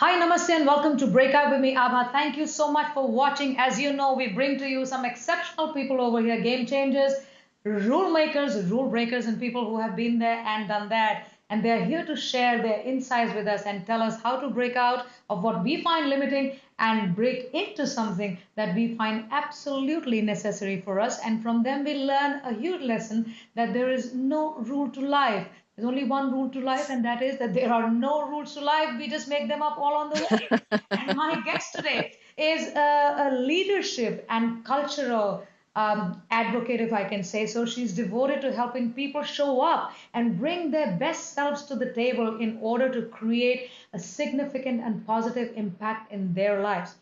Hi, namaste, and welcome to Breakout with me, Abha. Thank you so much for watching. As you know, we bring to you some exceptional people over here, game changers, rule makers, rule breakers, and people who have been there and done that. And they're here to share their insights with us and tell us how to break out of what we find limiting and break into something that we find absolutely necessary for us. And from them, we learn a huge lesson that there is no rule to life. There's only one rule to life, and that is that there are no rules to life. We just make them up all on the way. And my guest today is a leadership and cultural advocate, if I can say so. She's devoted to helping people show up and bring their best selves to the table in order to create a significant and positive impact in their lives.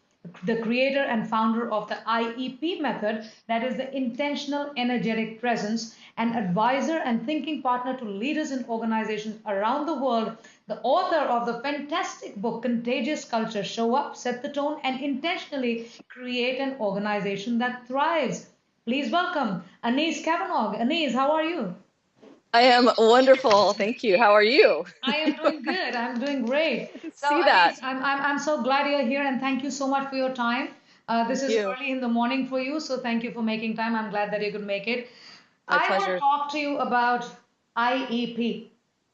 The creator and founder of the IEP method, that is the intentional energetic presence, an advisor and thinking partner to leaders in organizations around the world, the author of the fantastic book Contagious Culture, Show Up, Set the Tone, and Intentionally Create an Organization That Thrives. Please welcome Anese Cavanaugh. Anese, how are you? I am wonderful. Thank you. How are you? I am doing good. I'm doing great. So, See that. Anese, I'm so glad you're here, and thank you so much for your time. This is early in the morning for you, so thank you for making time. I'm glad that you could make it. My pleasure. I want to talk to you about IEP.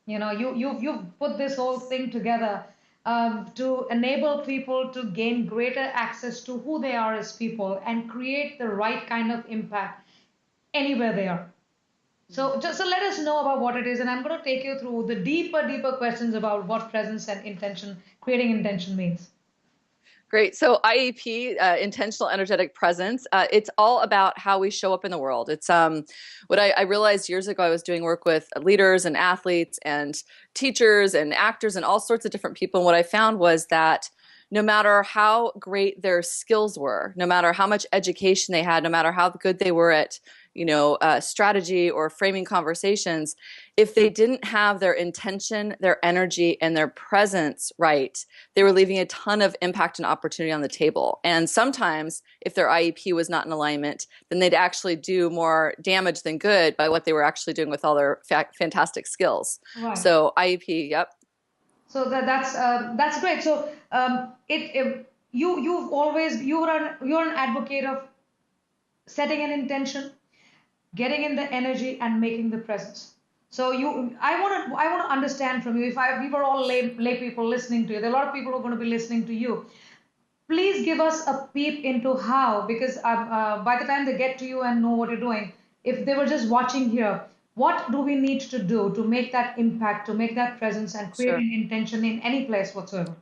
You know, you've put this whole thing together to enable people to gain greater access to who they are as people and create the right kind of impact anywhere they are. So let us know about what it is, and I'm going to take you through the deeper questions about what presence and intention, creating intention means. Great. So IEP, intentional energetic presence, it's all about how we show up in the world. It's what I realized years ago. I was doing work with leaders and athletes and teachers and actors and all sorts of different people. And what I found was that no matter how great their skills were, no matter how much education they had, no matter how good they were at strategy or framing conversations, if they didn't have their intention, their energy, and their presence right, they were leaving a ton of impact and opportunity on the table. And sometimes, if their IEP was not in alignment, then they'd actually do more damage than good by what they were actually doing with all their fantastic skills. Right. So IEP, yep. So that's great. So you're an advocate of setting an intention, getting in the energy, and making the presence. So I want to understand from you. We were all lay people listening to you. There are a lot of people who are going to be listening to you. Please give us a peep into how, because by the time they get to you and know what you're doing, if they were just watching here, what do we need to do to make that impact, to make that presence, and create an intention in any place whatsoever?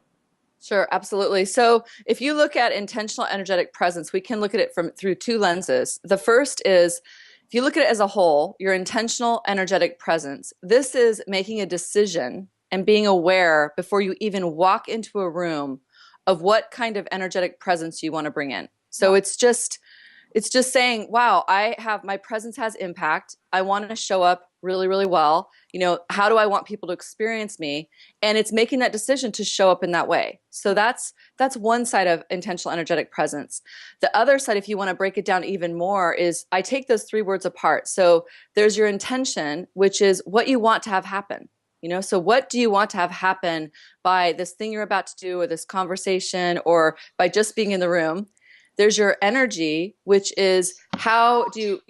Sure, absolutely. So if you look at intentional energetic presence, we can look at it through two lenses. The first is, if you look at it as a whole, your intentional energetic presence, this is making a decision and being aware before you even walk into a room of what kind of energetic presence you want to bring in. So it's just saying, wow, my presence has impact. I want to show up really, really well. How do I want people to experience me? And it's making that decision to show up in that way. So that's one side of intentional energetic presence. The other side, if you want to break it down even more, is I take those three words apart. So there's your intention, which is what you want to have happen. So what do you want to have happen by this thing you're about to do, or this conversation, or by just being in the room? There's your energy, which is how do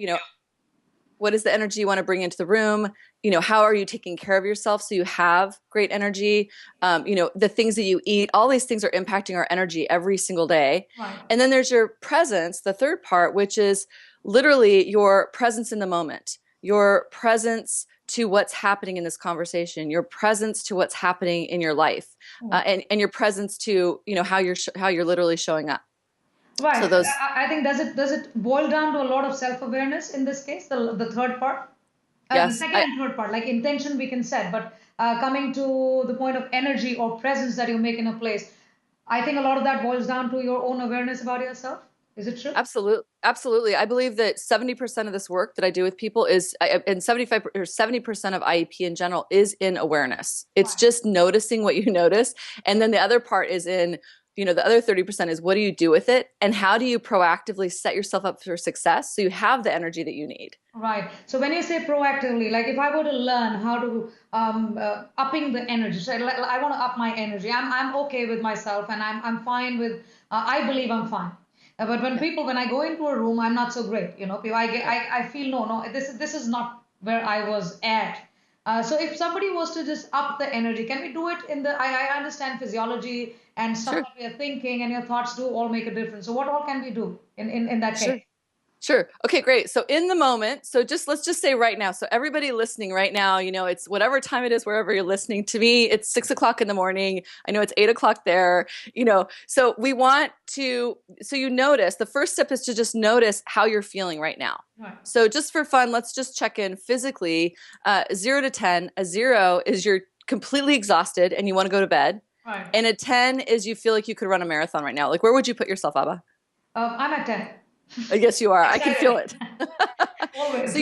what is the energy you want to bring into the room? How are you taking care of yourself so you have great energy? The things that you eat, all these things are impacting our energy every single day. Right. And then there's your presence, the third part, which is literally your presence in the moment, your presence to what's happening in this conversation, your presence to what's happening in your life, and your presence to how you're literally showing up. Right. So I think does it boil down to a lot of self-awareness in this case, the third part? The Yes. second and third part, like intention we can set, but coming to the point of energy or presence that you make in a place, I think a lot of that boils down to your own awareness about yourself. Is it true? Absolutely. Absolutely. I believe that 70% of this work that I do with people is, and 75 or 70% of IEP in general is in awareness. It's Right. just noticing what you notice. And then the other part is in, the other 30% is what do you do with it? And how do you proactively set yourself up for success so you have the energy that you need? Right. So when you say proactively, like if I were to learn how to upping the energy, so I want to up my energy. I'm okay with myself, and I'm fine with. I believe I'm fine. But when I go into a room, I'm not so great. I feel no, this is not where I was at. So if somebody was to just up the energy, can we do it in the? I understand physiology and stuff Sure. that we are thinking, and your thoughts do all make a difference. So what all can we do in that Sure. case? Sure. Okay, great. So in the moment, let's just say right now. So everybody listening right now, it's whatever time it is, wherever you're listening. To me, it's 6 o'clock in the morning. I know it's 8 o'clock there, so we want to, so you notice, the first step is to just notice how you're feeling right now. Right. So just for fun, let's just check in physically, 0 to 10. A 0 is you're completely exhausted and you want to go to bed. Right. And a 10 is you feel like you could run a marathon right now. Like, where would you put yourself, Abha? I'm at 10. Yes, you are. I can feel it. Always.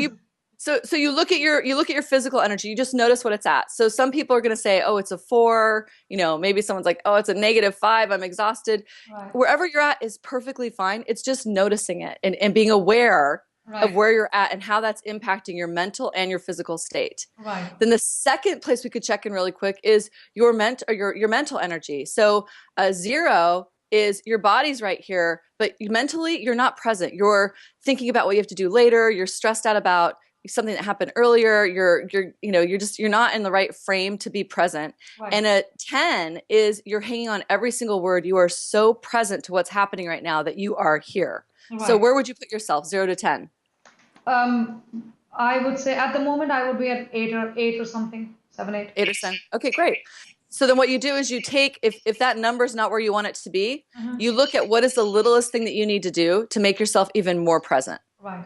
So you look at your physical energy. You just notice what it's at. So some people are going to say, "Oh, it's a 4." Maybe someone's like, "Oh, it's a -5. I'm exhausted." Right. Wherever you're at is perfectly fine. It's just noticing it and being aware of where you're at and how that's impacting your mental and your physical state. Right. Then the second place we could check in really quick is your mental energy. So a 0 is your body's right here, but mentally you're not present. You're thinking about what you have to do later. You're stressed out about something that happened earlier. You're not in the right frame to be present. Right. And a 10 is you're hanging on every single word. You are so present to what's happening right now that you are here. Right. So where would you put yourself, 0 to 10? I would say at the moment I would be at 8 or something, 7, 8. 8 or 10. Okay, great. So then what you do is you take, if that number's not where you want it to be, you look at what is the littlest thing that you need to do to make yourself even more present. Right.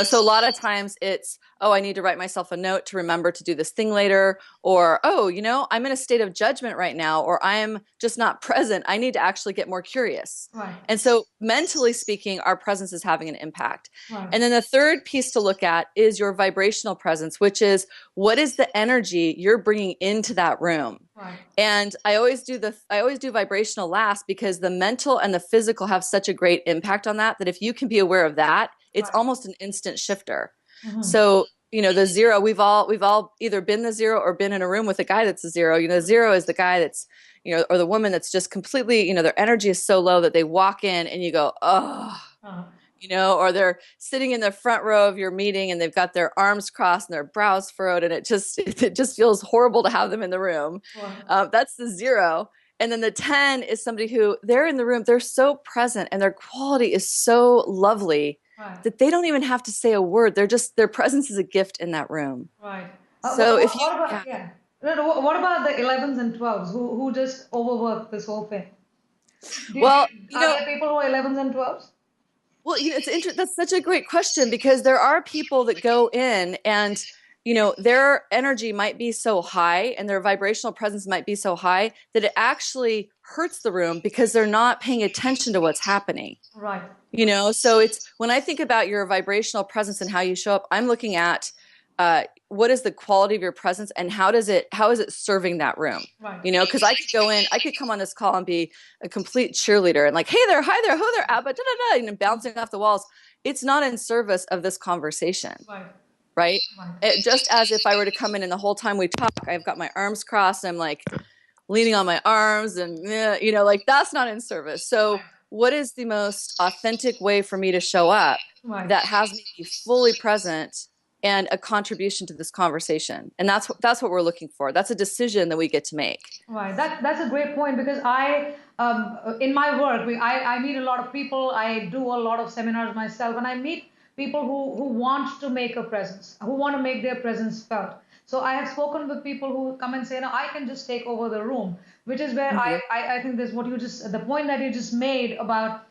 So a lot of times it's, oh, I need to write myself a note to remember to do this thing later. Or, oh, I'm in a state of judgment right now, or I'm just not present. I need to actually get more curious. Right. And so mentally speaking, our presence is having an impact. Right. And then the third piece to look at is your vibrational presence, which is what is the energy you're bringing into that room? Right. And I always do vibrational last because the mental and the physical have such a great impact on that if you can be aware of that, it's almost an instant shifter. So, the 0, we've all either been the 0 or been in a room with a guy that's a 0. The 0 is the guy that's, or the woman that's just completely, their energy is so low that they walk in and you go, oh, or they're sitting in the front row of your meeting and they've got their arms crossed and their brows furrowed and it just feels horrible to have them in the room. That's the 0. And then the 10 is somebody who they're in the room, they're so present and their quality is so lovely that they don't even have to say a word. Their presence is a gift in that room. Right. So what about the 11s and 12s who just overwork this whole thing? Are there people who are 11s and 12s? Well, it's interesting. That's such a great question because there are people that go in and, their energy might be so high and their vibrational presence might be so high that it actually hurts the room because they're not paying attention to what's happening. Right. So it's when I think about your vibrational presence and how you show up, I'm looking at what is the quality of your presence and how is it serving that room? Right. Because I could come on this call and be a complete cheerleader and like, hey there, hi there, ho there, Abha, da da da, and bouncing off the walls. It's not in service of this conversation. Right? Just as if I were to come in and the whole time we talk, I've got my arms crossed, and I'm like leaning on my arms and like that's not in service. So what is the most authentic way for me to show up that has me be fully present and a contribution to this conversation? And that's what we're looking for. That's a decision that we get to make. Right. That's a great point because I in my work I meet a lot of people. I do a lot of seminars myself, and I meet people who want to make a presence, who want to make their presence felt. So I have spoken with people who come and say, no, I can just take over the room, which is where I think there's the point that you just made about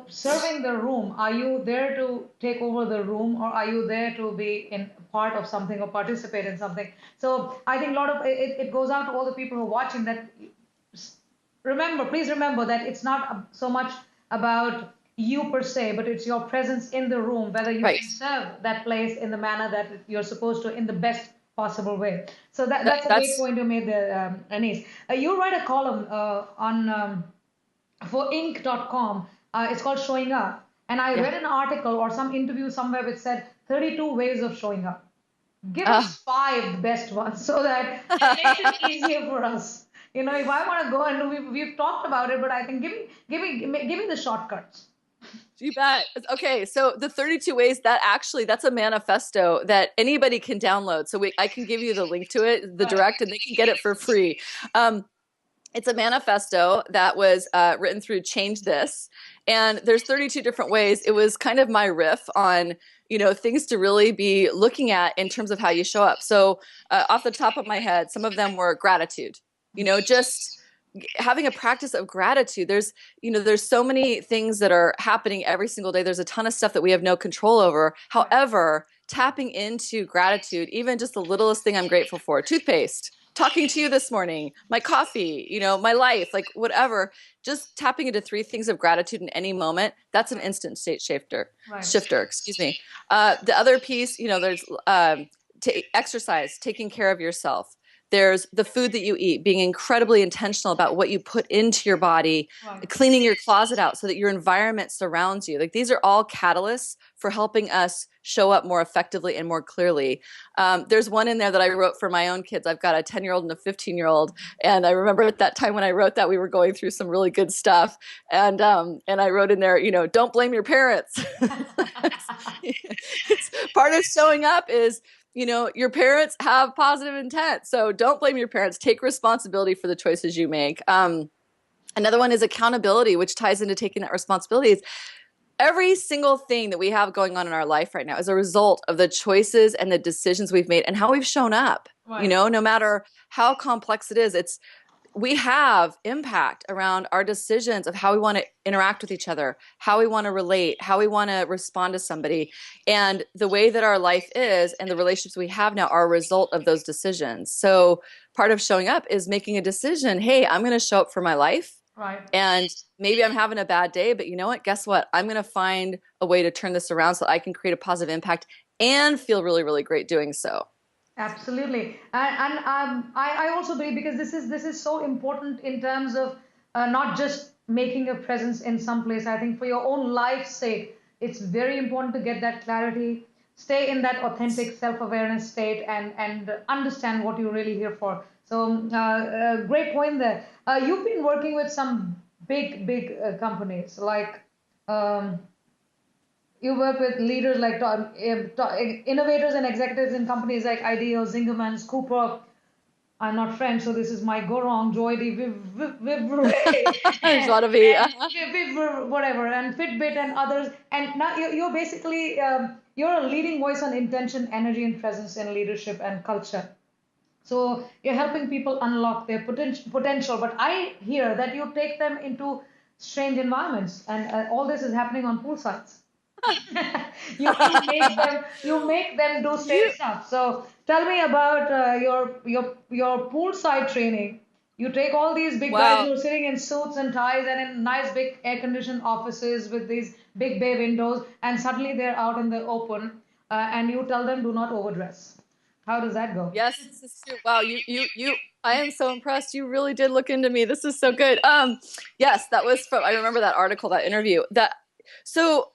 serving the room. Are you there to take over the room, or are you there to be in part of something or participate in something? So I think a lot of it goes out to all the people who are watching that please remember that it's not so much about you per se, but it's your presence in the room, whether you Right. can serve that place in the manner that you're supposed to, in the best possible way. So that's a great That's point you made there, Anese. You write a column on for Inc.com. It's called Showing Up. And I yeah. read an article or some interview somewhere which said 32 ways of showing up. Give Uh, us five best ones so that it makes it easier for us. If I want to go and we've talked about it, but I think give me the shortcuts. You bet. Okay, so the 32 ways, that's a manifesto that anybody can download. So I can give you the link to it, the Right. direct, and they can get it for free. It's a manifesto that was written through Change This, and there's 32 different ways. It was kind of my riff on, things to really be looking at in terms of how you show up. So off the top of my head, some of them were gratitude, just having a practice of gratitude. There's so many things that are happening every single day. There's a ton of stuff that we have no control over. However, tapping into gratitude, even just the littlest thing I'm grateful for, toothpaste, talking to you this morning, my coffee, my life, like whatever, just tapping into three things of gratitude in any moment, that's an instant state shifter. Right. Excuse me. The other piece, there's exercise, taking care of yourself. There's the food that you eat, being incredibly intentional about what you put into your body, Right. cleaning your closet out so that your environment surrounds you. Like, these are all catalysts for helping us show up more effectively and more clearly. There's one in there that I wrote for my own kids. I've got a 10-year-old and a 15-year-old. And I remember at that time when I wrote that, we were going through some really good stuff. And I wrote in there, don't blame your parents. It's part of showing up is, your parents have positive intent. So don't blame your parents. Take responsibility for the choices you make. Another one is accountability, which ties into taking that responsibility. Is every single thing that we have going on in our life right now is a result of the choices and the decisions we've made and how we've shown up. Right. No matter how complex it is, we have impact around our decisions of how we want to interact with each other, how we want to relate, how we want to respond to somebody. And the way that our life is and the relationships we have now are a result of those decisions. So part of showing up is making a decision. Hey, I'm going to show up for my life. Right. And maybe I'm having a bad day, but you know what? Guess what? I'm going to find a way to turn this around so I can create a positive impact and feel really, really great doing so. Absolutely, and I also believe, because this is so important in terms of not just making a presence in some place. I think for your own life's sake, it's very important to get that clarity, stay in that authentic self-awareness state, and understand what you're really here for. So great point there. You've been working with some big companies like. You work with leaders like innovators and executives in companies like IDEO, Zingerman's, Cooper. I'm not French, so this is my go wrong. Joy de Vivre, There's a lot of it. whatever, and Fitbit and others. And now you're basically you're a leading voice on intention, energy, and presence in leadership and culture. So you're helping people unlock their potential. But I hear that you take them into strange environments, and all this is happening on poolsides. you make them do strange stuff. So tell me about your poolside training. You take all these big guys who are sitting in suits and ties and in nice big air conditioned offices with these big bay windows, and suddenly they're out in the open, and you tell them do not overdress. How does that go? Yes, this is true. Wow, I am so impressed. You really did look into me. This is so good. Yes, that was I remember that article, that interview. So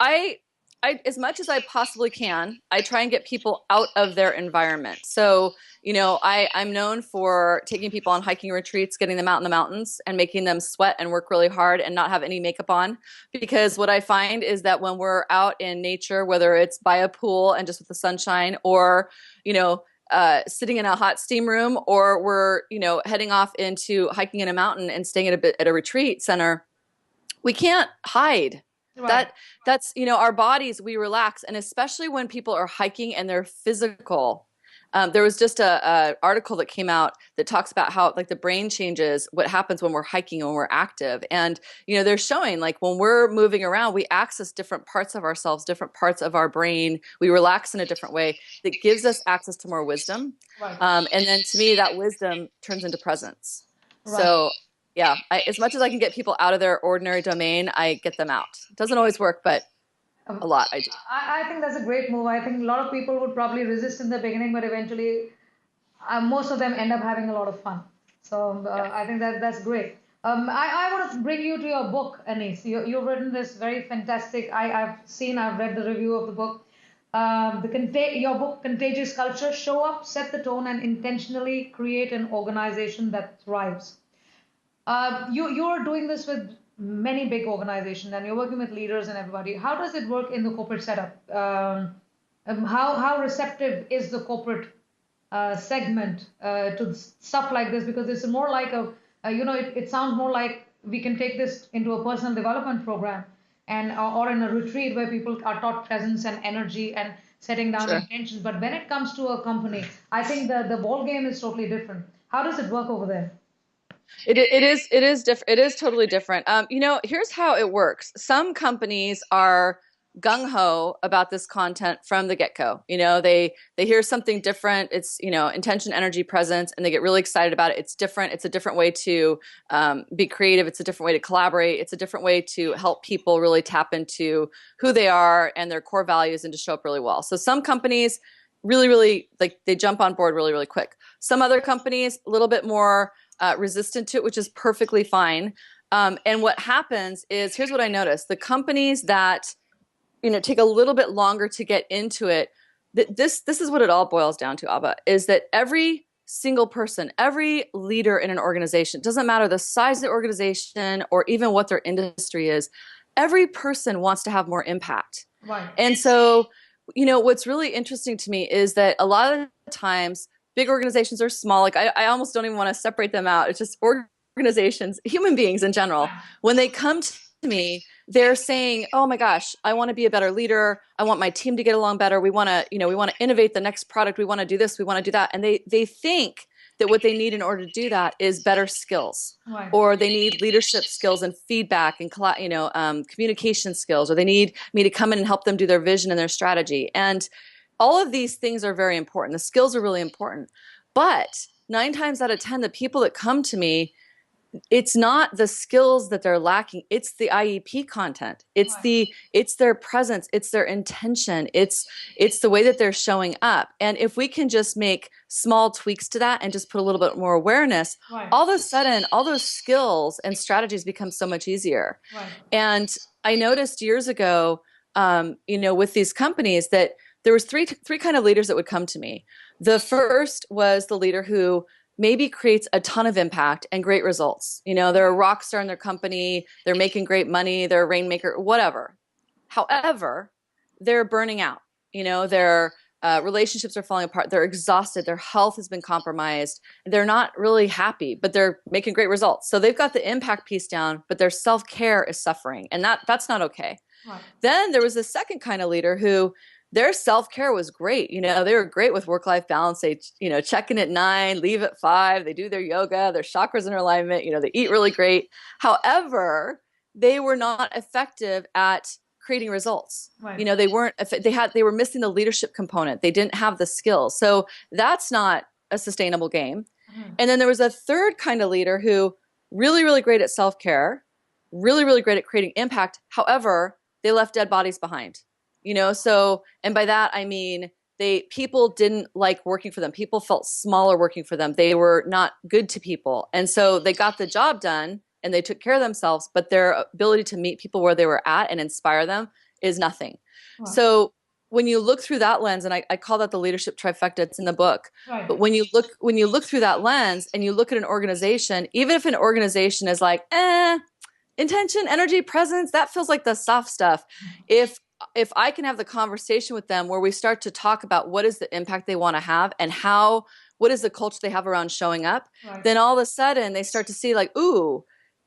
as much as I possibly can, I try and get people out of their environment. So, I'm known for taking people on hiking retreats, getting them out in the mountains and making them sweat and work really hard and not have any makeup on. Because what I find is that when we're out in nature, whether it's by a pool and just with the sunshine, or, sitting in a hot steam room, or we're, heading off into hiking in a mountain and staying at a retreat center, we can't hide. Right. That's our bodies, we relax. And especially when people are hiking and they're physical, There was just a article that came out that talks about how like the brain changes, what happens when we're hiking, when we're active. And, they're showing like when we're moving around, we access different parts of ourselves, different parts of our brain. We relax in a different way that gives us access to more wisdom. Right. And then to me, that wisdom turns into presence. Right. So yeah, as much as I can get people out of their ordinary domain, I get them out. It doesn't always work, but a lot I do. I think that's a great move. I think a lot of people would probably resist in the beginning, but eventually most of them end up having a lot of fun. So I think that's great. I want to bring you to your book, Anese. You've written this very fantastic. I've read the review of the book. Your book, Contagious Culture: Show Up, Set the Tone, and Intentionally Create an Organization That Thrives. You're doing this with many big organizations, and you're working with leaders and everybody. How does it work in the corporate setup? How receptive is the corporate segment to stuff like this? Because it's more like it sounds more like we can take this into a personal development program and or in a retreat where people are taught presence and energy and setting down intentions. But when it comes to a company, I think the ball game is totally different. How does it work over there? It is different. It is totally different. Here's how it works. Some companies are gung ho about this content from the get go. They hear something different. It's intention, energy, presence, and they get really excited about it. It's different. It's a different way to be creative. It's a different way to collaborate. It's a different way to help people really tap into who they are and their core values and to show up really well. So some companies really, really they jump on board really, really quick. Some other companies a little bit more resistant to it, which is perfectly fine. And what happens is, here's what I noticed. The companies that, take a little bit longer to get into it, this is what it all boils down to, Abha, is that every single person, every leader in an organization, doesn't matter the size of the organization or even what their industry is, every person wants to have more impact. Right. And so, what's really interesting to me is that a lot of times big organizations or small, like I almost don't even want to separate them out. It's just organizations, human beings in general. When they come to me, they're saying, "Oh my gosh, I want to be a better leader. I want my team to get along better. We want to innovate the next product. We want to do this. We want to do that." And they think that what they need in order to do that is better skills, right, or they need leadership skills and feedback and communication skills, or they need me to come in and help them do their vision and their strategy. And all of these things are very important. The skills are really important. But 9 times out of 10, the people that come to me, it's not the skills that they're lacking. It's the IEP content. It's their presence. It's their intention. It's the way that they're showing up. And if we can just make small tweaks to that and just put a little bit more awareness, all of a sudden, all those skills and strategies become so much easier. Right. And I noticed years ago, with these companies that there was three kind of leaders that would come to me. The first was the leader who maybe creates a ton of impact and great results. They're a rock star in their company. They're making great money. They're a rainmaker, whatever. However, they're burning out. Their relationships are falling apart. They're exhausted. Their health has been compromised. They're not really happy, but they're making great results. So they've got the impact piece down, but their self-care is suffering. And that's not okay. Right. Then there was the second kind of leader who their self-care was great. They were great with work-life balance. They, check in at 9, leave at 5. They do their yoga, their chakras in alignment. They eat really great. However, they were not effective at creating results. Right. They were missing the leadership component. They didn't have the skills. So that's not a sustainable game. Mm-hmm. And then there was a third kind of leader who really, really great at self-care, really, really great at creating impact. However, they left dead bodies behind. And by that, I mean, people didn't like working for them. People felt smaller working for them. They were not good to people. And so they got the job done and they took care of themselves, but their ability to meet people where they were at and inspire them is nothing. Wow. So when you look through that lens, and I call that the leadership trifecta, it's in the book. Right. But when you look through that lens and you look at an organization, even if an organization is like, intention, energy, presence, that feels like the soft stuff. If I can have the conversation with them where we start to talk about what is the impact they want to have and what is the culture they have around showing up, right, then all of a sudden they start to see like, ooh,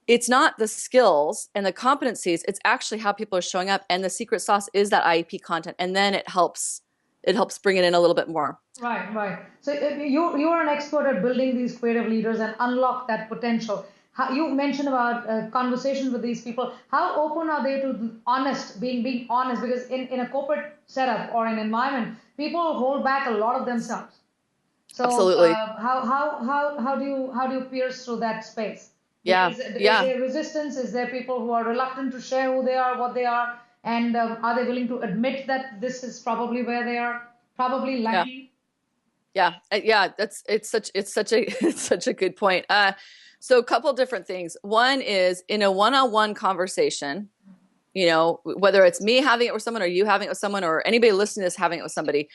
it's not the skills and the competencies, it's actually how people are showing up. And the secret sauce is that IEP content. And then it helps it helps bring it in a little bit more. Right, right. So you are an expert at building these creative leaders and unlock that potential. How, you mentioned about conversations with these people. How open are they to honest, being honest? Because in a corporate setup or an environment, people hold back a lot of themselves. So Absolutely. how do you pierce through that space? Yeah. Is Yeah. there resistance? Is there people who are reluctant to share who they are, what they are, and are they willing to admit that this is probably where they are, probably Yeah. lacking? Yeah. Yeah. It's such a, it's such a good point. So a couple different things. One is in a one-on-one conversation, you know, whether it's me having it with someone or you having it with someone or anybody listening to this having it with somebody,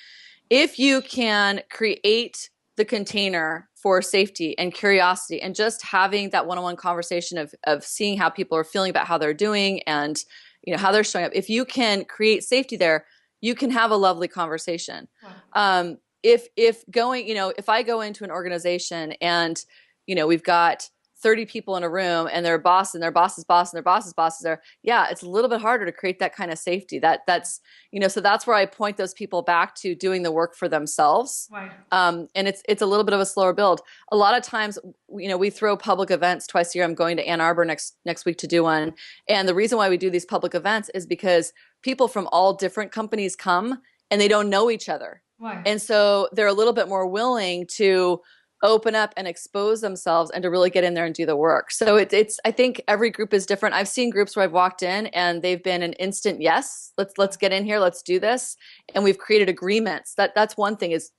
if you can create the container for safety and curiosity and just having that one-on-one conversation of seeing how people are feeling about how they're doing and, you know, how they're showing up, if you can create safety there, you can have a lovely conversation. Wow. If going, you know, if I go into an organization and, you know, we've got 30 people in a room and their boss and their boss's boss and their boss's boss is there. Yeah, it's a little bit harder to create that kind of safety. That's, you know, so that's where I point those people back to doing the work for themselves. Right. And it's a little bit of a slower build. A lot of times, you know, we throw public events twice a year. I'm going to Ann Arbor next week to do one. And the reason why we do these public events is because people from all different companies come and they don't know each other. Right. And so they're a little bit more willing to open up and expose themselves and to really get in there and do the work. So it's I think every group is different. I've seen groups where I've walked in and they've been an instant yes, let's get in here, let's do this. And we've created agreements. That's one thing, is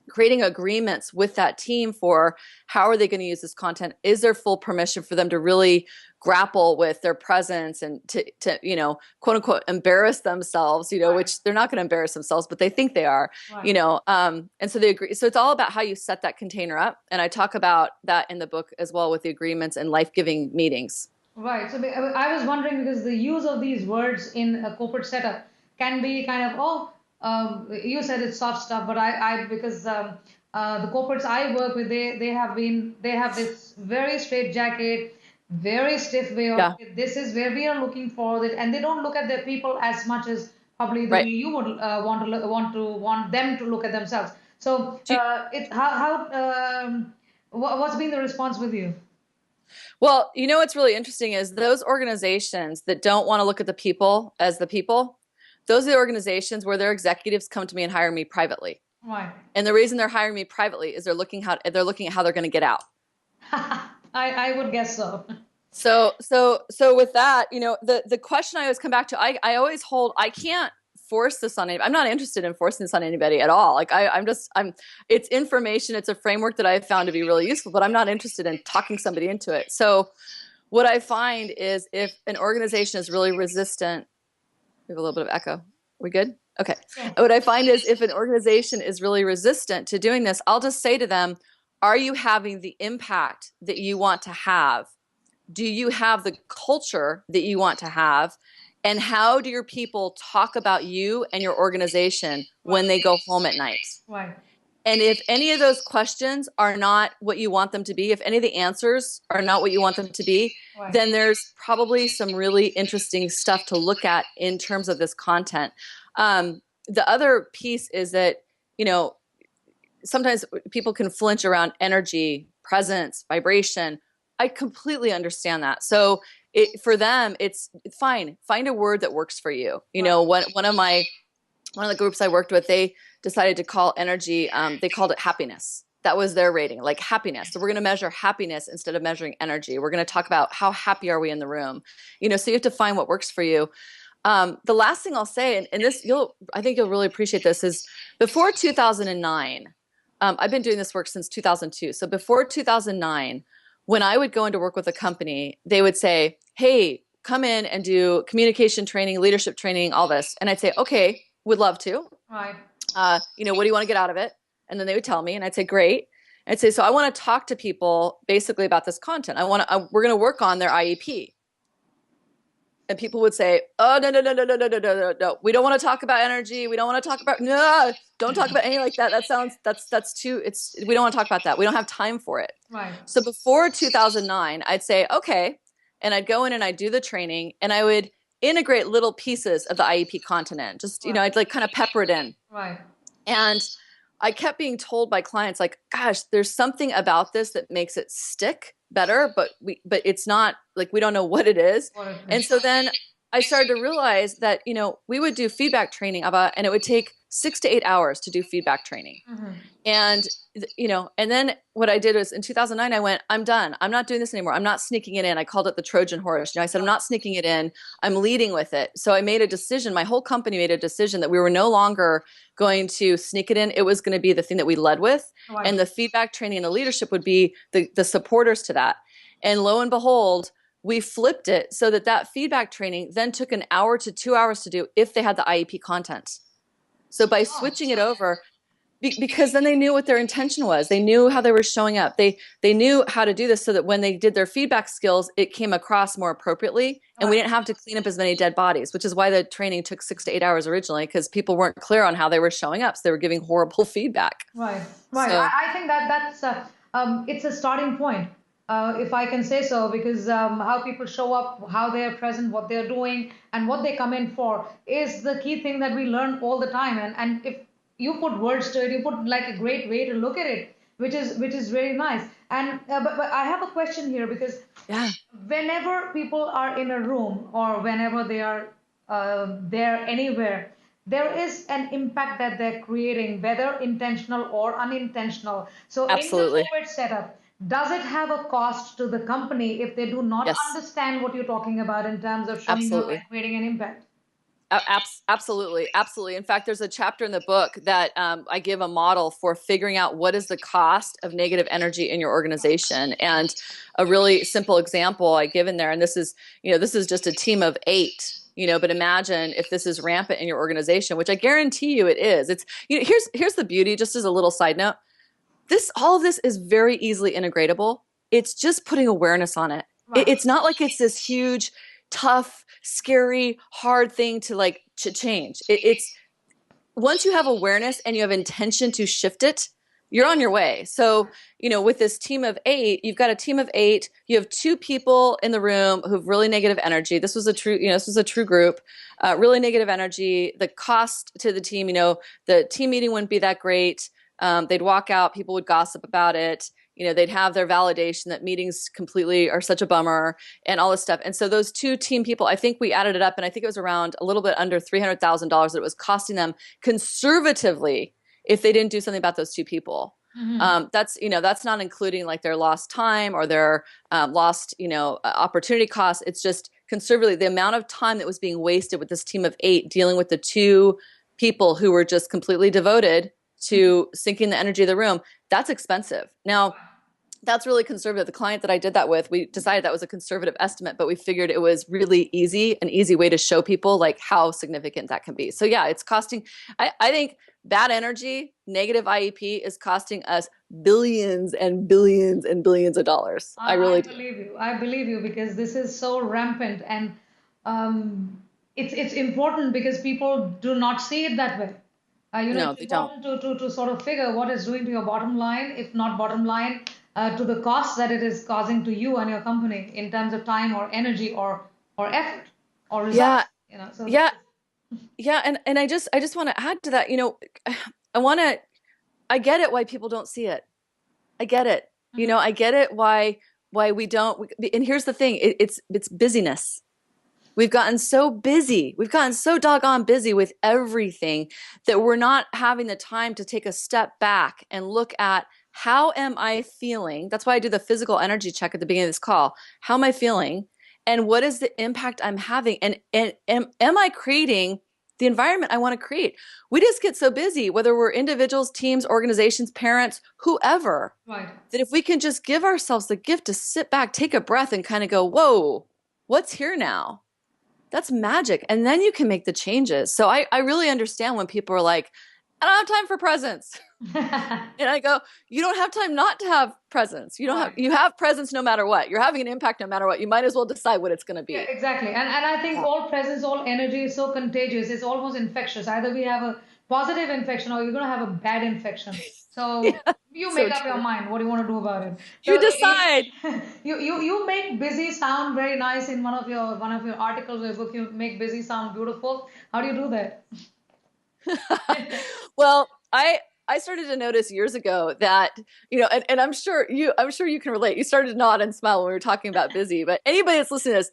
creating agreements with that team for how are they going to use this content? Is there full permission for them to really grapple with their presence and to you know, quote unquote, embarrass themselves, you know, right. Which they're not going to embarrass themselves, but they think they are, right. You know, and so they agree. So it's all about how you set that container up. And I talk about that in the book as well with the agreements and life-giving meetings. Right. So I was wondering, because the use of these words in a corporate setup can be kind of, you said it's soft stuff, but because the corporates I work with, they have this very straitjacket, very stiff way of, this is where we are looking for it, and they don't look at their people as much as probably the way you would want them to look at themselves. So what's been the response with you? Well, you know, what's really interesting is those organizations that don't want to look at the people as the people, those are the organizations where their executives come to me and hire me privately. Right. And the reason they're hiring me privately is they're looking at how they're going to get out. I would guess so. So with that, you know, the question I always come back to, I always hold, I can't force this on anybody. I'm not interested in forcing this on anybody at all. Like it's information. It's a framework that I've found to be really useful, but I'm not interested in talking somebody into it. So what I find is if an organization is really resistant, we have a little bit of echo. Are we good? Okay. Yeah. What I find is if an organization is really resistant to doing this, I'll just say to them, are you having the impact that you want to have? Do you have the culture that you want to have? And how do your people talk about you and your organization when they go home at night? Right. And if any of those questions are not what you want them to be, if any of the answers are not what you want them to be, right. Then there's probably some really interesting stuff to look at in terms of this content. The other piece is that, you know, sometimes people can flinch around energy, presence, vibration. I completely understand that. So for them, it's fine. Find a word that works for you. You know, one of the groups I worked with, they decided to call energy, they called it happiness. That was their rating, like happiness. So we're going to measure happiness instead of measuring energy. We're going to talk about how happy are we in the room. You know, so you have to find what works for you. The last thing I'll say, and this, I think you'll really appreciate this, is before 2009, I've been doing this work since 2002. So before 2009, when I would go into work with a company, they would say, hey, come in and do communication training, leadership training, all this. And I'd say, okay, would love to. Right. You know, what do you want to get out of it? And then they would tell me, and I'd say, great. And I'd say, so I want to talk to people basically about this content. We're going to work on their IEP. And people would say, oh, no. We don't want to talk about energy. We don't want to talk about, no, don't talk about anything like that. That's too, we don't want to talk about that. We don't have time for it. Right. So before 2009, I'd say, okay. And I'd go in and I'd do the training and I would integrate little pieces of the IEP content. Just, you know, I'd like kind of pepper it in. Right. And I kept being told by clients, like, gosh, there's something about this that makes it stick better, but it's not, like, we don't know what it is. And so then I started to realize that, we would do feedback training, Abha, and it would take 6 to 8 hours to do feedback training. Mm-hmm. And, and then what I did was in 2009, I went, I'm done. I'm not doing this anymore. I'm not sneaking it in. I called it the Trojan Horse. I said, I'm not sneaking it in. I'm leading with it. So I made a decision. My whole company made a decision that we were no longer going to sneak it in. It was going to be the thing that we led with. Right. And the feedback training and the leadership would be the supporters to that. And lo and behold, we flipped it so that feedback training then took an hour to 2 hours to do if they had the IEP content. So by switching it over, because then they knew what their intention was. They knew how they were showing up. They knew how to do this so that when they did their feedback skills, it came across more appropriately. And we didn't have to clean up as many dead bodies, which is why the training took 6 to 8 hours originally, because people weren't clear on how they were showing up. So they were giving horrible feedback. Right. So, I think that's it's a starting point, if I can say so, because how people show up, how they are present, what they're doing, and what they come in for is the key thing that we learn all the time. And if you put words to it, you put like a great way to look at it, which is very nice. And but I have a question here, because whenever people are in a room or whenever they are there anywhere, there is an impact that they're creating, whether intentional or unintentional. So absolutely. In the COVID setup, does it have a cost to the company if they do not understand what you're talking about in terms of showing up and creating an impact? Absolutely. Absolutely. In fact, there's a chapter in the book that I give a model for figuring out what is the cost of negative energy in your organization. And a really simple example I give in there, and this is just a team of 8, but imagine if this is rampant in your organization, which I guarantee you it is. It's, here's the beauty, just as a little side note. All of this is very easily integratable. It's just putting awareness on it. Right. It's not like it's this huge, tough, scary, hard thing to change. It's once you have awareness and you have intention to shift it, you're on your way. So, with this team of 8, you've got a team of 8, you have 2 people in the room who have really negative energy. This was a true group, really negative energy. The cost to the team, the team meeting wouldn't be that great. They'd walk out, people would gossip about it. They'd have their validation that meetings completely are such a bummer and all this stuff. And so those 2 team people, I think we added it up, and I think it was around a little bit under $300,000 that it was costing them conservatively if they didn't do something about those 2 people. Mm-hmm. That's not including like their lost time or their lost, opportunity costs. It's just conservatively the amount of time that was being wasted with this team of 8 dealing with the 2 people who were just completely devoted to sinking the energy of the room. That's expensive. Now, that's really conservative. The client that I did that with, we decided that was a conservative estimate, but we figured it was really an easy way to show people like how significant that can be. So yeah, it's costing, I think bad energy, negative IEP is costing us billions and billions and billions of dollars. I really do. I believe you, because this is so rampant, and it's important because people do not see it that way. No, it's important to sort of figure what it's doing to your bottom line, if not bottom line, to the cost that it is causing to you and your company in terms of time or energy or effort or results. And I just want to add to that. I get it why people don't see it. I get it. Mm-hmm. I get it why we don't. And here's the thing: it's busyness. We've gotten so busy. We've gotten so doggone busy with everything that we're not having the time to take a step back and look at, how am I feeling? That's why I do the physical energy check at the beginning of this call. How am I feeling? And what is the impact I'm having? And am I creating the environment I want to create? We just get so busy, whether we're individuals, teams, organizations, parents, whoever, right, that if we can just give ourselves the gift to sit back, take a breath, and kind of go, whoa, what's here now? That's magic. And then you can make the changes. So I really understand when people are like, I don't have time for presence. And I go, you don't have time not to have presence. You have presence no matter what. You're having an impact no matter what. You might as well decide what it's going to be. Yeah, exactly. And I think all presence, all energy is so contagious. It's almost infectious. Either we have a positive infection or you're going to have a bad infection. So you make up your mind. What do you want to do about it? So you decide. You make busy sound very nice in one of your articles or book. You make busy sound beautiful. How do you do that? Well, I started to notice years ago that, and I'm sure you can relate. You started to nod and smile when we were talking about busy, but anybody that's listening to this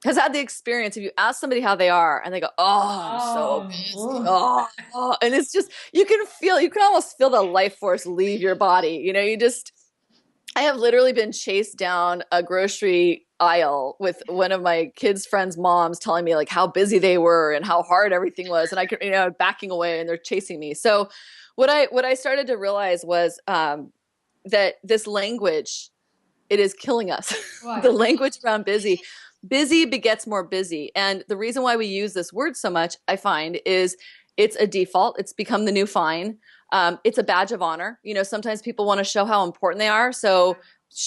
has had the experience. If you ask somebody how they are and they go, "Oh, I'm so busy." And it's just, you can almost feel the life force leave your body. I have literally been chased down a grocery aisle with one of my kids' friends' moms telling me like how busy they were and how hard everything was. And I could, backing away and they're chasing me. So what I started to realize was that this language, it is killing us. Right. The language around busy begets more busy. And the reason why we use this word so much, I find, is it's a default. It's become the new fine. It's a badge of honor. Sometimes people want to show how important they are. So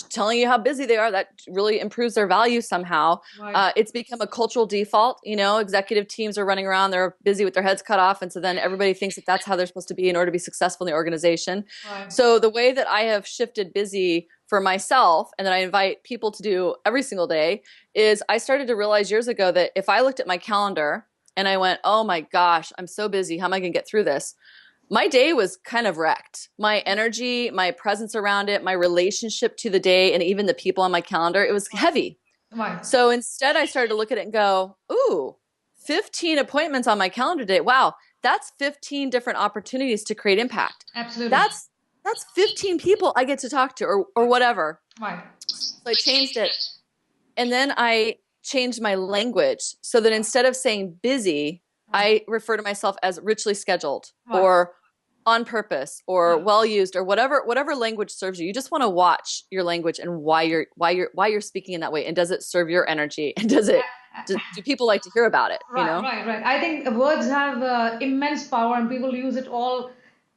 telling you how busy they are, that really improves their value somehow. Right. It's become a cultural default. Executive teams are running around, they're busy with their heads cut off. And so then everybody thinks that that's how they're supposed to be in order to be successful in the organization. Right. So the way that I have shifted busy for myself, and that I invite people to do every single day, is I started to realize years ago that if I looked at my calendar and I went, oh my gosh, I'm so busy, how am I going to get through this? My day was kind of wrecked. My energy, my presence around it, my relationship to the day, and even the people on my calendar, it was heavy. Right. So instead I started to look at it and go, ooh, 15 appointments on my calendar today. Wow, that's 15 different opportunities to create impact. Absolutely. That's 15 people I get to talk to, or whatever. Right. So I changed it. And then I changed my language so that instead of saying busy, I refer to myself as richly scheduled, or on purpose, or well used, or whatever language serves you. You just want to watch your language and why you're speaking in that way, and does it serve your energy, and do people like to hear about it? Right. I think words have immense power, and people use it all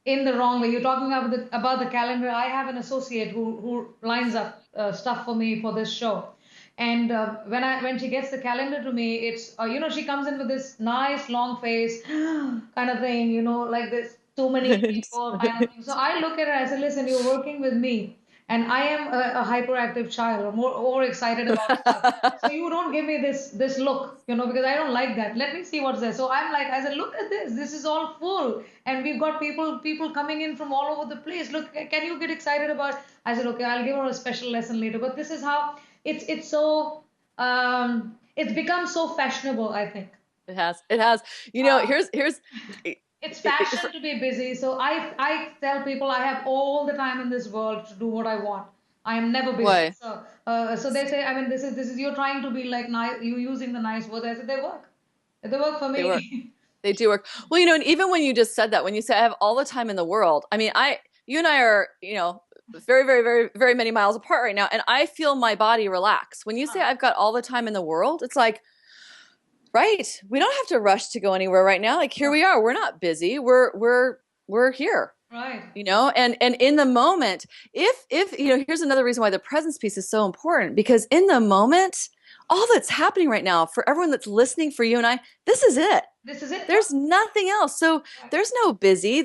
in the wrong way. You're talking about the calendar. I have an associate who lines up stuff for me for this show. And when she gets the calendar to me, it's she comes in with this nice long face kind of thing, like this too many people kind of thing. So I look at her, I said, listen, you're working with me, and I am a hyperactive child, or more excited about stuff. So you don't give me this look, because I don't like that. Let me see what's there. So I said, look at this. This is all full, and we've got people coming in from all over the place. Look, can you get excited about? I said, okay, I'll give her a special lesson later. But this is how. It's so it's become so fashionable, I think. It has. Here's it's fashion to be busy. So I tell people I have all the time in this world to do what I want. I am never busy. Why? So they say, I mean, this is you're trying to be like nice, you using the nice words. I said they work for me. They work. They do work. Well, and even when you just said that, when you say I have all the time in the world, I mean, you and I are, very, very, very, very many miles apart right now. And I feel my body relax. When you say I've got all the time in the world, it's like, right, we don't have to rush to go anywhere right now. Like, here we are. We're not busy. We're here. Right. And in the moment, if here's another reason why the presence piece is so important, because in the moment, all that's happening right now for everyone that's listening, for you and I, this is it. This is it. There's nothing else. So there's no busy.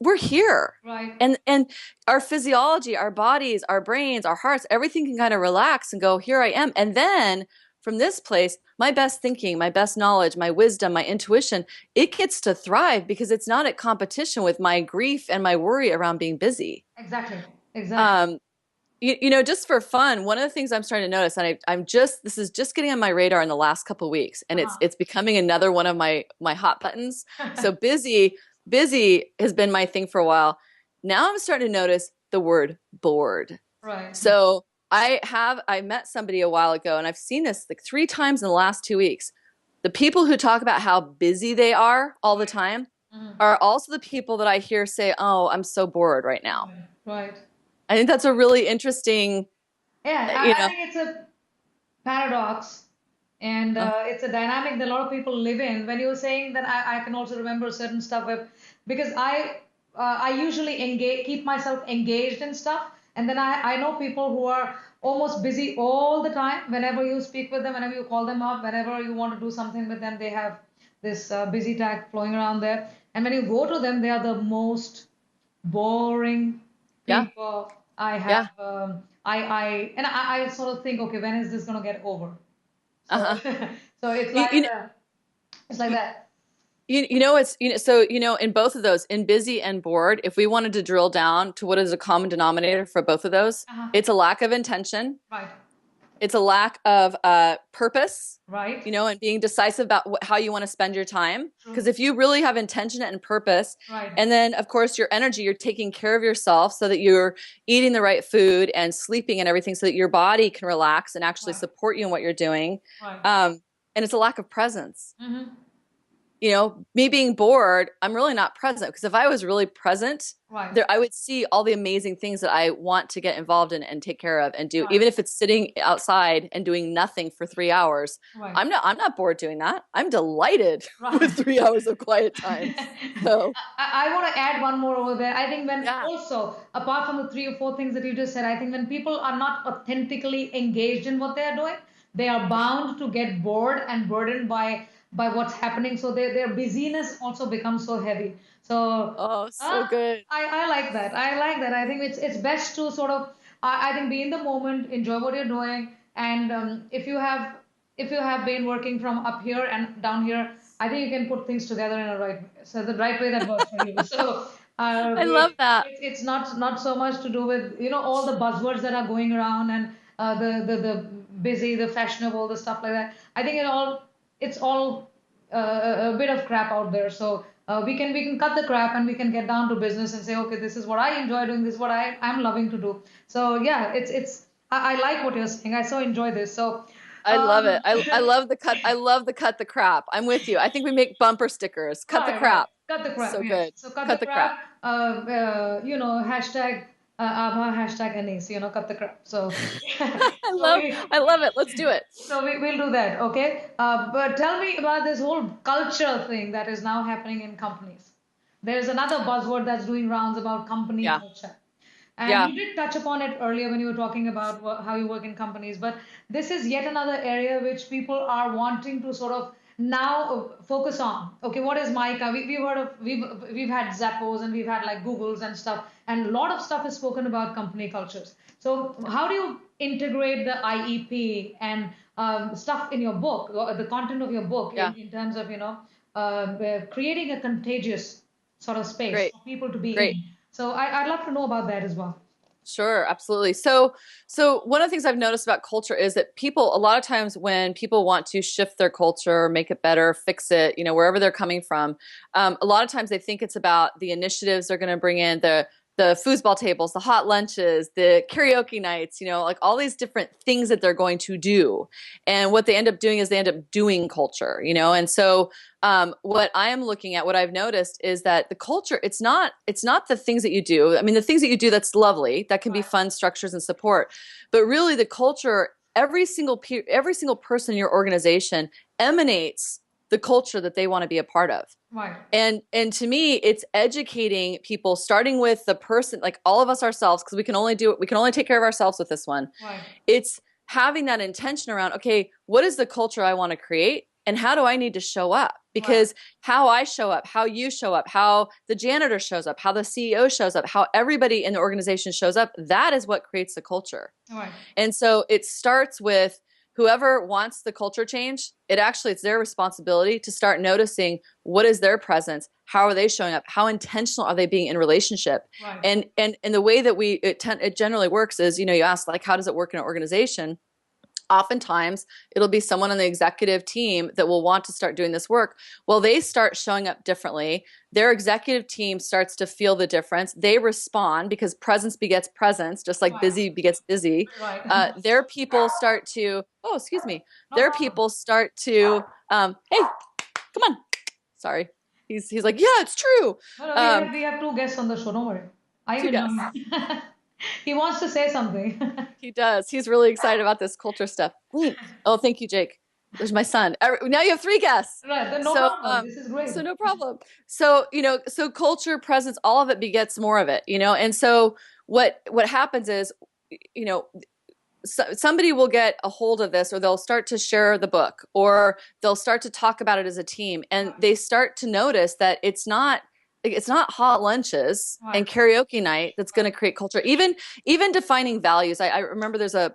We're here. Right. And our physiology, our bodies, our brains, our hearts, everything can kind of relax and go, here I am. And then from this place, my best thinking, my best knowledge, my wisdom, my intuition, it gets to thrive because it's not at competition with my grief and my worry around being busy. Exactly. Just for fun, one of the things I'm starting to notice, and this is just getting on my radar in the last couple of weeks, and it's becoming another one of my hot buttons. So busy has been my thing for a while. Now I'm starting to notice the word bored. Right. So I met somebody a while ago, and I've seen this like 3 times in the last 2 weeks. The people who talk about how busy they are all the time are also the people that I hear say, "Oh, I'm so bored right now." Right. I think that's a really interesting. Yeah, I think it's a paradox, and it's a dynamic that a lot of people live in. When you were saying that, I can also remember certain stuff because I usually keep myself engaged in stuff, and then I know people who are almost busy all the time. Whenever you speak with them, whenever you call them up, whenever you want to do something with them, they have this busy tag flowing around there. And when you go to them, they are the most boring people I have. I sort of think, okay, when is this going to get over? So, so it's like it's like that. In both of those, in busy and bored, if we wanted to drill down to what is a common denominator for both of those, Uh-huh. it's a lack of intention. Right. It's a lack of purpose, Right. and being decisive about how you want to spend your time. True. Because if you really have intention and purpose, Right. and then of course your energy, you're taking care of yourself so that you're eating the right food and sleeping and everything so that your body can relax and actually Right. support you in what you're doing. Right. And it's a lack of presence. Mm-hmm. Me being bored, I'm really not present, because if I was really present, Right. I would see all the amazing things that I want to get involved in and take care of and do, Right. even if it's sitting outside and doing nothing for 3 hours. Right. I'm not bored doing that. I'm delighted Right. with 3 hours of quiet time. So I want to add one more over there. I think when yeah. also, apart from the 3 or 4 things that you just said, I think when people are not authentically engaged in what they are doing, they are bound to get bored and burdened by what's happening. So their busyness also becomes so heavy. So so good. I like that. I like that. I think it's best to sort of I think be in the moment, enjoy what you're doing, and if you have been working from up here and down here, I think you can put things together in a right way. So the right way that works for you. So I love that. it's not so much to do with all the buzzwords that are going around and the busy, the fashionable, the stuff like that. I think it's all a bit of crap out there. So we can cut the crap and we can get down to business and say, okay, this is what I enjoy doing. This is what I'm loving to do. So yeah, I like what you're saying. I so enjoy this. So I love it. I love the cut. I love the cut the crap. I'm with you. I think we make bumper stickers. Cut the crap. Cut the crap. So Yes. good. So cut the crap. Hashtag Abha, hashtag Anese. Cut the crap. So I love it. Let's do it. So we'll do that, okay? But tell me about this whole culture thing that is now happening in companies. There's another buzzword that's doing rounds about company culture. And you did touch upon it earlier when you were talking about how you work in companies, but this is yet another area which people are wanting to sort of now focus on. Okay, what is MICA? We've heard of we've had Zappos and we've had like Googles and stuff, and a lot of stuff is spoken about company cultures. So how do you integrate the IEP and stuff in your book, the content of your book, in terms of creating a contagious sort of space for people to be in? So I'd love to know about that as well. Sure, absolutely. So one of the things I've noticed about culture is that people, a lot of times when people want to shift their culture, make it better, fix it, wherever they're coming from, a lot of times they think it's about the initiatives they're going to bring in, the foosball tables, the hot lunches, the karaoke nights, like all these different things that they're going to do. And what they end up doing is they end up doing culture, And so what I am looking at, what I've noticed is that the culture, it's not the things that you do. I mean, the things that you do, that's lovely. That can be fun structures and support. But really the culture, every single person in your organization emanates the culture that they want to be a part of. Right. And to me, it's educating people, starting with the person, like all of us ourselves, because we can only take care of ourselves with this one. Right. It's having that intention around, okay, what is the culture I want to create? And how do I need to show up? Because how I show up, how you show up, how the janitor shows up, how the CEO shows up, how everybody in the organization shows up, that is what creates the culture. Right. And so it starts with whoever wants the culture change, it's their responsibility to start noticing what is their presence, how are they showing up, how intentional are they being in relationship. Right. And the way that it generally works is, you ask, like, how does it work in an organization? Oftentimes it'll be someone on the executive team that will want to start doing this work. Well, they start showing up differently. Their executive team starts to feel the difference. They respond because presence begets presence, just like busy begets busy. Right. Their people start to, their people start to, hey, come on. Sorry. He's like, yeah, it's true. No, we have 2 guests on the show. Don't worry. Two guests. He wants to say something. He does. He's really excited about this culture stuff. Oh, thank you, Jake. There's my son. Now you have 3 guests. Right. No problem. This is great. So no problem. So, so culture, presence, all of it begets more of it, And so what happens is, somebody will get a hold of this, or they'll start to share the book, or they'll start to talk about it as a team. And they start to notice that it's not it's not hot lunches Right. and karaoke night that's going to create culture. Even defining values. I remember there's a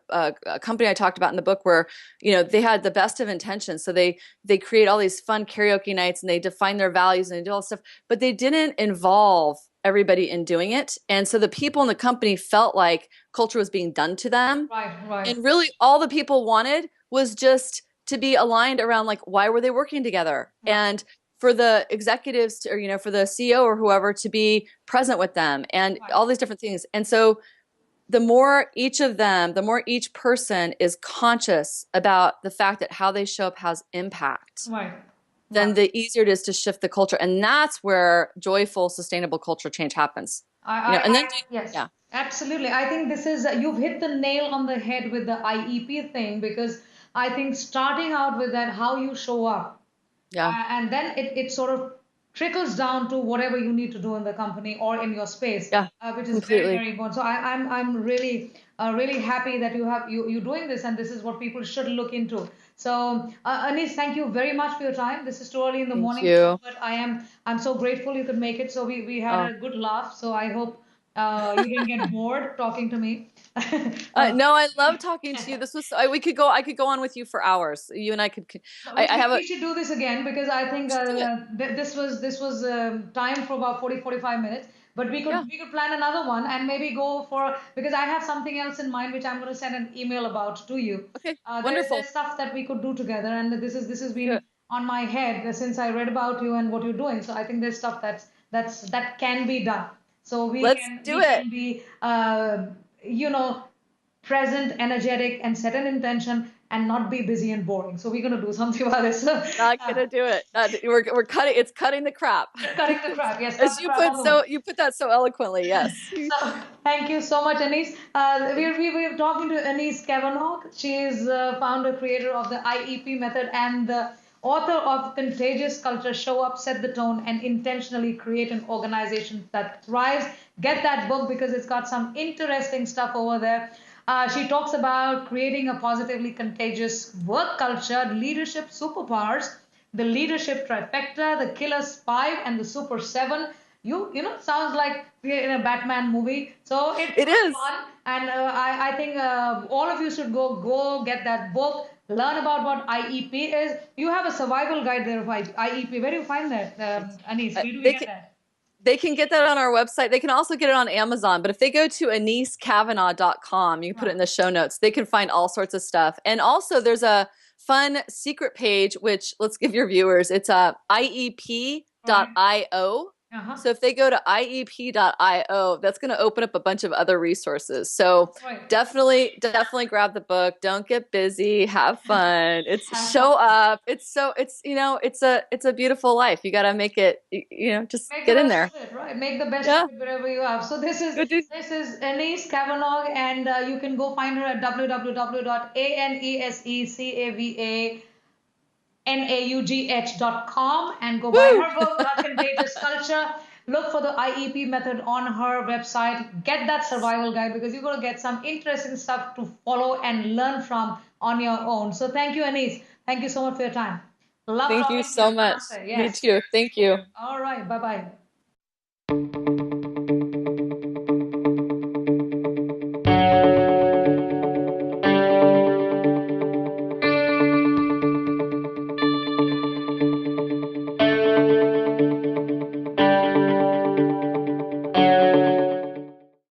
company I talked about in the book where, they had the best of intentions. So they create all these fun karaoke nights and they define their values and they do all this stuff, but they didn't involve everybody in doing it. And so the people in the company felt like culture was being done to them. Right. Right. And really all the people wanted was just to be aligned around like, why were they working together? Right. And for the executives to, or, for the CEO or whoever to be present with them and Right. all these different things. And so the more each person is conscious about the fact that how they show up has impact, Right. then the easier it is to shift the culture. And that's where joyful, sustainable culture change happens. And then, Yes, yeah, absolutely. I think this is, you've hit the nail on the head with the IEP thing, because I think starting out with that, how you show up, yeah, and then it sort of trickles down to whatever you need to do in the company or in your space, yeah, which is very, completely. very important. So I'm really really happy that you doing this, and this is what people should look into. So Anese, thank you very much for your time. This is too early in the Thank morning for you, you. but I'm so grateful you could make it. So we had Oh. a good laugh. So I hope you didn't get bored talking to me. No, I love talking to you. This was I could go on with you for hours. You and I could. No, I have a we should do this again, because I think should do it. this was time for about 40-45 minutes. But Yeah. we could plan another one and maybe go for, because I have something else in mind which I'm going to send an email about to you. Okay. There's Wonderful. stuff that we could do together, and this has Let's do been it. on my head since I read about you and what you're doing. So I think there's stuff that can be done. So Let's do we it. can be you know present, energetic, and set an intention and not be busy and boring. So we're going to do something about this. So, Not gonna do it. We're cutting. It's cutting the crap. cutting the crap. Yes, cut As the crap on the you put that so eloquently. Yes. So thank you so much, Anese. We're talking to Anese Cavanaugh. She is founder, creator of the IEP method and the author of Contagious Culture. Show up, set the tone, and intentionally create an organization that thrives. Get that book because it's got some interesting stuff over there. She talks about creating a positively contagious work culture, leadership superpowers, the leadership trifecta, the killers 5, and the super 7. Sounds like we're in a Batman movie. So it's It is. fun, and I think all of you should go get that book, learn about what IEP is. You have a survival guide there of IEP. Where do you find that, Anese? Where do we They get can that? they can get that on our website. They can also get it on Amazon. But if they go to anesecavanaugh.com, you can put it in the show notes. They can find all sorts of stuff. And also, there's a fun secret page, which let's give your viewers. It's Right. iep.io. Uh-huh. So if they go to iep.io, that's going to open up a bunch of other resources. So That's right. definitely grab the book. Don't get busy. Have fun. It's Have fun. show up. It's a beautiful life. You got to make it, just Make the get in best there. of it, right? Make the best of Yeah. it wherever you are. So Go do. this is Anese Cavanaugh, and you can go find her at www.anesecavanaugh.com and go buy Woo! her book, Contagious Culture. Look for the IEP method on her website. Get that survival guide, because you're going to get some interesting stuff to follow and learn from on your own. So thank you, Anese. Thank you so much for your time. Love Thank you talking to you. so much. Namaste. Me Yes. too. Thank you. All right. Bye bye.